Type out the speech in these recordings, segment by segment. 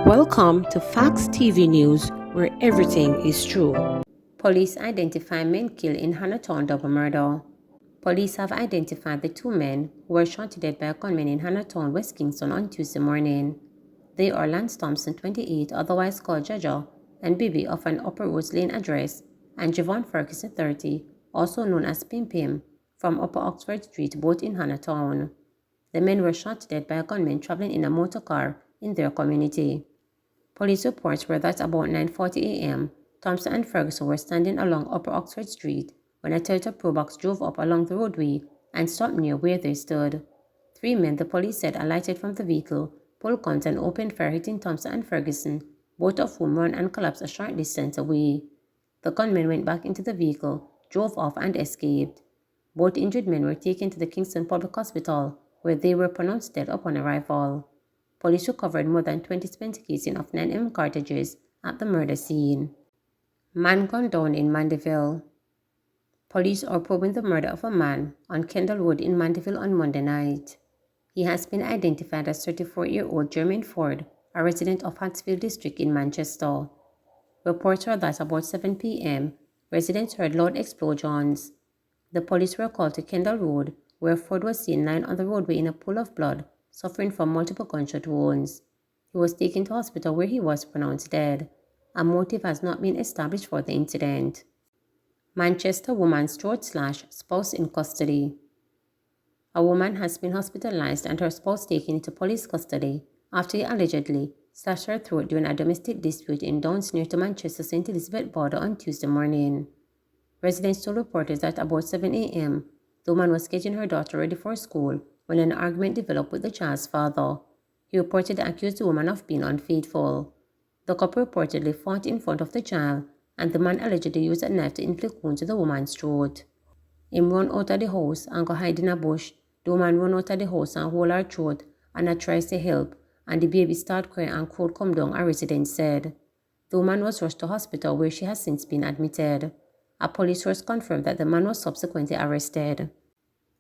Welcome to Facts TV News, where everything is true. Police identify men killed in Hanaton double murder. Police have identified the two men who were shot to death by a gunman in Hanaton, West Kingston on Tuesday morning. They are Lance Thompson, 28, otherwise called Jaja, and Bibi of an Upper Rose Lane address, and Javon Ferguson, 30, also known as Pim Pim, from Upper Oxford Street, both in Hanaton. The men were shot to death by a gunman traveling in a motor car in their community. Police reports were that about 9:40 a.m., Thompson and Ferguson were standing along Upper Oxford Street when a Toyota Probox drove up along the roadway and stopped near where they stood. Three men, the police said, alighted from the vehicle, pulled guns and opened fire, hitting Thompson and Ferguson, both of whom ran and collapsed a short distance away. The gunmen went back into the vehicle, drove off and escaped. Both injured men were taken to the Kingston Public Hospital, where they were pronounced dead upon arrival. Police recovered more than 20 spent casings of 9mm cartridges at the murder scene. Man gunned down in Mandeville. Police are probing the murder of a man on Kendall Road in Mandeville on Monday night. He has been identified as 34-year-old Jermaine Ford, a resident of Hatfield District in Manchester. Reports are that about 7 p.m., residents heard loud explosions. The police were called to Kendall Road, where Ford was seen lying on the roadway in a pool of blood, suffering from multiple gunshot wounds. He was taken to hospital where he was pronounced dead. A motive has not been established for the incident. Manchester woman's throat slash, spouse in custody. A woman has been hospitalized and her spouse taken into police custody after he allegedly slashed her throat during a domestic dispute in Downs near to Manchester St. Elizabeth border on Tuesday morning. Residents told reporters that about 7 a.m., the woman was getting her daughter ready for school when an argument developed with the child's father. He reportedly accused the woman of being unfaithful. The couple reportedly fought in front of the child, and the man allegedly used a knife to inflict wounds to the woman's throat. Him run out of the house and go hide in a bush. The woman run out of the house and hold her throat, and I tries to help, and the baby started crying and crowd come down, a resident said. The woman was rushed to hospital where she has since been admitted. A police source confirmed that the man was subsequently arrested.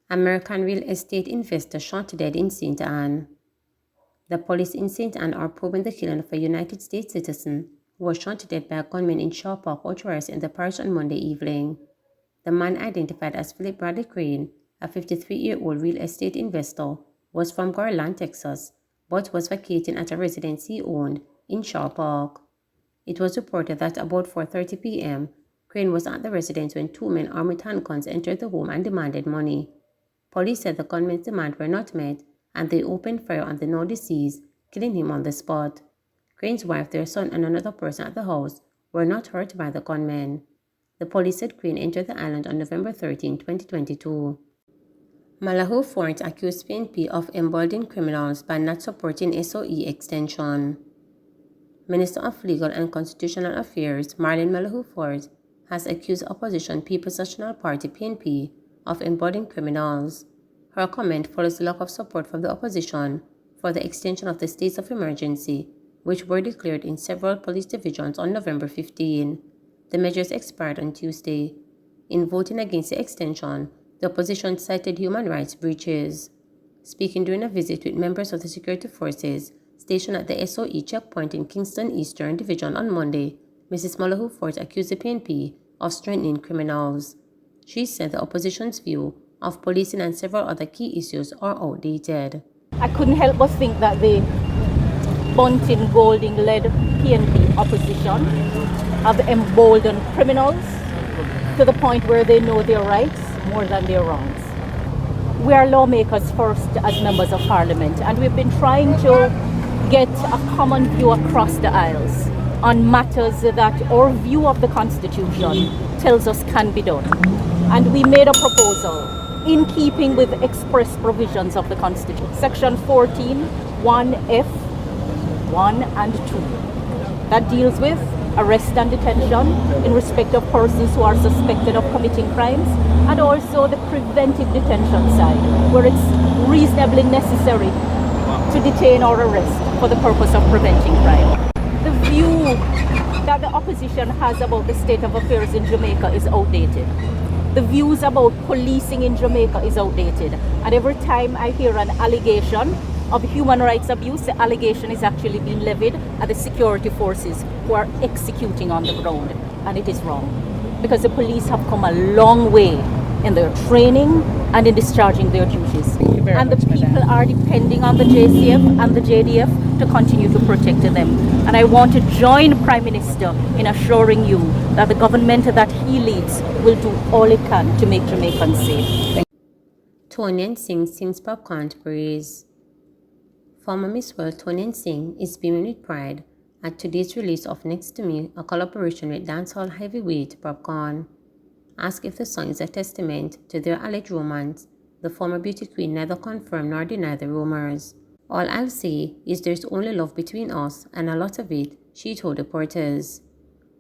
American real estate investor shot to death in St. Anne. The police in St. Anne are probing the killing of a United States citizen who was shot to death by a gunman in Shaw Park, Outriders in the parish on Monday evening. The man, identified as Philip Bradley Crane, a 53-year-old real estate investor, was from Garland, Texas, but was vacating at a residence he owned in Shaw Park. It was reported that about 4:30 p.m., Crane was at the residence when two men armed with handguns entered the home and demanded money. Police said the gunmen's demands were not met, and they opened fire on the now deceased, killing him on the spot. Crane's wife, their son, and another person at the house were not hurt by the gunmen. The police said Crane entered the island on November 13, 2022. Malahoo Fort accused PNP of emboldening criminals by not supporting SOE extension. Minister of Legal and Constitutional Affairs, Marlene Malahoo Fort, has accused opposition People's National Party PNP of emboldening criminals. Her comment follows the lack of support from the opposition for the extension of the states of emergency, which were declared in several police divisions on November 15. The measures expired on Tuesday. In voting against the extension, the opposition cited human rights breaches. Speaking during a visit with members of the security forces stationed at the SOE checkpoint in Kingston Eastern Division on Monday, Mrs. Malahoo Fort accused the PNP of strengthening criminals. She said the opposition's view of policing and several other key issues are outdated. I couldn't help but think that the Bunting Golding-led PNP opposition have emboldened criminals to the point where they know their rights more than their wrongs. We are lawmakers first as members of parliament, and we've been trying to get a common view across the aisles on matters that our view of the Constitution tells us can be done. And we made a proposal in keeping with express provisions of the Constitution. Section 14, 1F, 1 and 2. That deals with arrest and detention in respect of persons who are suspected of committing crimes, and also the preventive detention side, where it's reasonably necessary to detain or arrest for the purpose of preventing crime. The view that the opposition has about the state of affairs in Jamaica is outdated. The views about policing in Jamaica is outdated. And every time I hear an allegation of human rights abuse, the allegation is actually being levied at the security forces who are executing on the ground. And it is wrong, because the police have come a long way in their training and in discharging their duties. And the people are depending on the JCF and the JDF to continue to protect them. And I want to join Prime Minister in assuring you that the government that he leads will do all it can to make Jamaicans safe. Tony Singh sings Popcaan to praise. Former Miss World Tony Singh is beaming with pride at today's release of Next to Me, a collaboration with dancehall heavyweight Popcaan. Asked if the song is a testament to their alleged romance, the former beauty queen neither confirmed nor denied the rumors. All I'll say is there's only love between us, and a lot of it, she told reporters.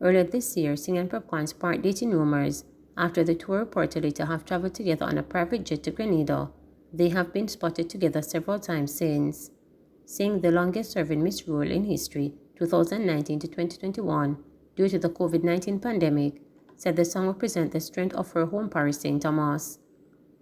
Earlier this year, Singh and Popcaan sparked dating rumors after the two were reportedly to have traveled together on a private jet to Grenada. They have been spotted together several times since. Singh, the longest-serving Miss World in history, 2019 to 2021, due to the COVID-19 pandemic, said the song represents the strength of her home parish, St. Thomas.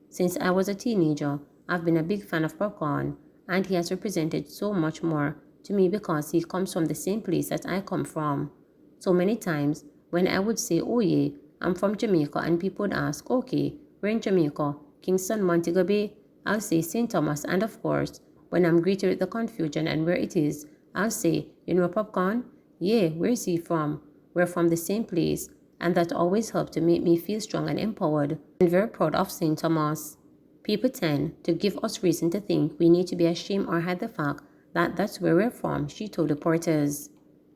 Since I was a teenager, I've been a big fan of Popcaan, and he has represented so much more to me because he comes from the same place that I come from. So many times, when I would say, oh yeah, I'm from Jamaica, and people would ask, okay, we're in Jamaica, Kingston, Montego Bay, I'll say St. Thomas, and of course, when I'm greeted with the confusion and where it is, I'll say, you know Popcaan? Yeah, where's he from? We're from the same place. And that always helped to make me feel strong and empowered and very proud of St. Thomas. People tend to give us reason to think we need to be ashamed or hide the fact that that's where we're from, she told reporters.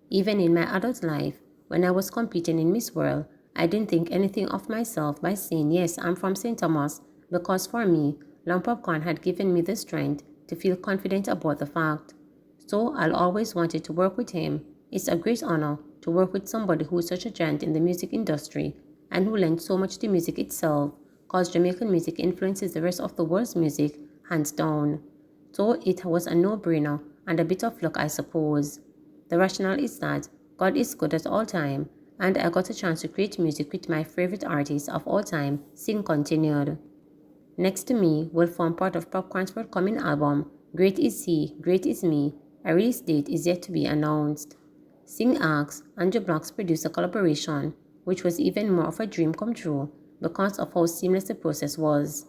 Even in my adult life, when I was competing in Miss World, I didn't think anything of myself by saying, yes, I'm from St. Thomas, because for me, Long Popcaan had given me the strength to feel confident about the fact. So I'll always wanted to work with him. It's a great honor to work with somebody who is such a giant in the music industry and who lends so much to music itself, cause Jamaican music influences the rest of the world's music, hands down. So it was a no-brainer and a bit of luck, I suppose. The rationale is that God is good at all time, and I got a chance to create music with my favorite artist of all time, Singh continued. Next to Me will form part of Popcaan's forthcoming album, Great Is He, Great Is Me. A release date is yet to be announced. Singh asked Andrew Black's producer collaboration, which was even more of a dream come true because of how seamless the process was.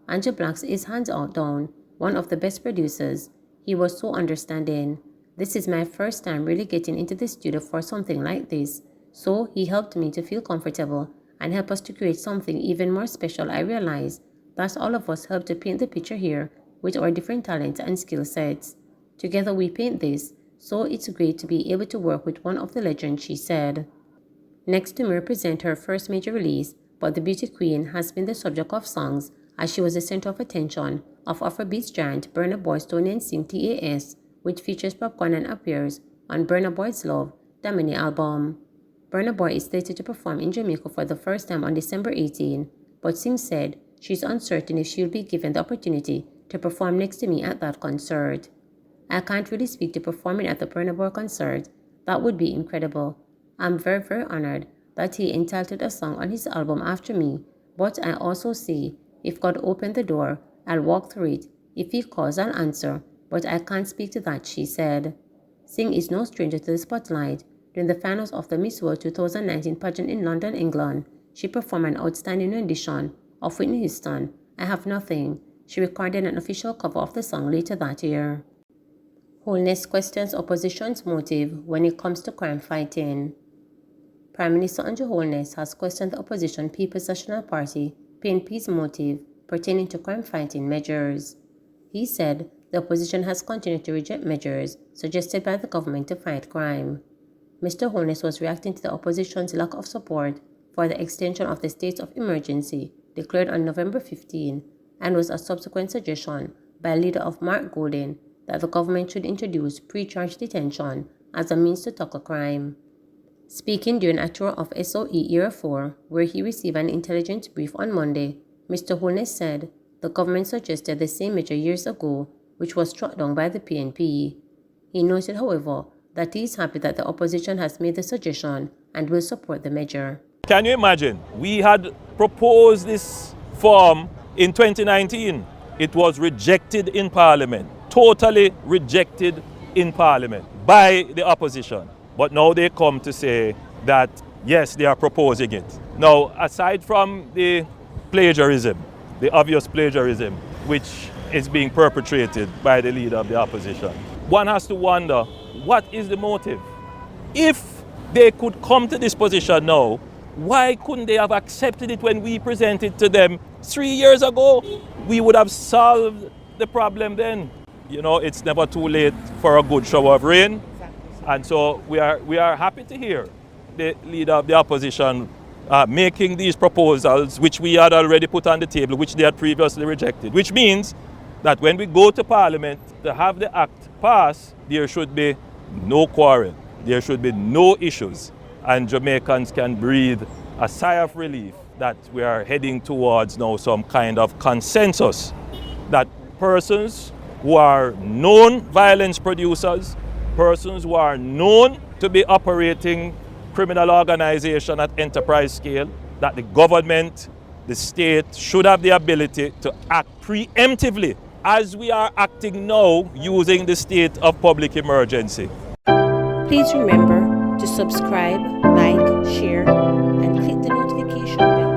Andrew Black is hands out down, one of the best producers. He was so understanding. This is my first time really getting into the studio for something like this, so he helped me to feel comfortable and help us to create something even more special. I realized that all of us helped to paint the picture here with our different talents and skill sets. Together we paint this, so it's great to be able to work with one of the legends, she said. Next to Me represent her first major release, but the beauty queen has been the subject of songs as she was the center of attention of Afrobeats giant Burna Boy's Tony Singh TAS, which features Popcaan and appears on Burna Boy's Love, the mini album. Burna Boy is slated to perform in Jamaica for the first time on December 18, but Singh said she's uncertain if she'll be given the opportunity to perform Next to Me at that concert. I can't really speak to performing at the Burna Boy concert. That would be incredible. I'm very, very honored that he entitled a song on his album after me, but I also say, if God opened the door, I'll walk through it. If he calls, I'll answer, but I can't speak to that, she said. Singh is no stranger to the spotlight. During the finals of the Miss World 2019 pageant in London, England, she performed an outstanding rendition of Whitney Houston, I Have Nothing. She recorded an official cover of the song later that year. Holness questions opposition's motive when it comes to crime fighting. Prime Minister Andrew Holness has questioned the opposition People's National Party PNP's motive pertaining to crime fighting measures. He said the opposition has continued to reject measures suggested by the government to fight crime. Mr. Holness was reacting to the opposition's lack of support for the extension of the state of emergency declared on November 15 and was a subsequent suggestion by leader of Mark Golden that the government should introduce pre-charge detention as a means to tackle crime. Speaking during a tour of SOE Era 4, where he received an intelligence brief on Monday, Mr. Holness said the government suggested the same measure years ago, which was struck down by the PNP. He noted, however, that he is happy that the opposition has made the suggestion and will support the measure. Can you imagine? We had proposed this form in 2019. It was rejected in Parliament. totally rejected in Parliament by the opposition. But now they come to say that, yes, they are proposing it. Now, aside from the plagiarism, the obvious plagiarism, which is being perpetrated by the leader of the opposition, one has to wonder, what is the motive? If they could come to this position now, why couldn't they have accepted it when we presented to them 3 years ago? We would have solved the problem then. You know, it's never too late for a good shower of rain. And so we are happy to hear the leader of the opposition making these proposals, which we had already put on the table, which they had previously rejected, which means that when we go to Parliament to have the act passed, there should be no quarrel, there should be no issues, and Jamaicans can breathe a sigh of relief that we are heading towards now some kind of consensus that persons who are known violence producers, persons who are known to be operating criminal organization at enterprise scale, that the government, the state should have the ability to act preemptively as we are acting now using the state of public emergency. Please remember to subscribe, like, share, and click the notification bell.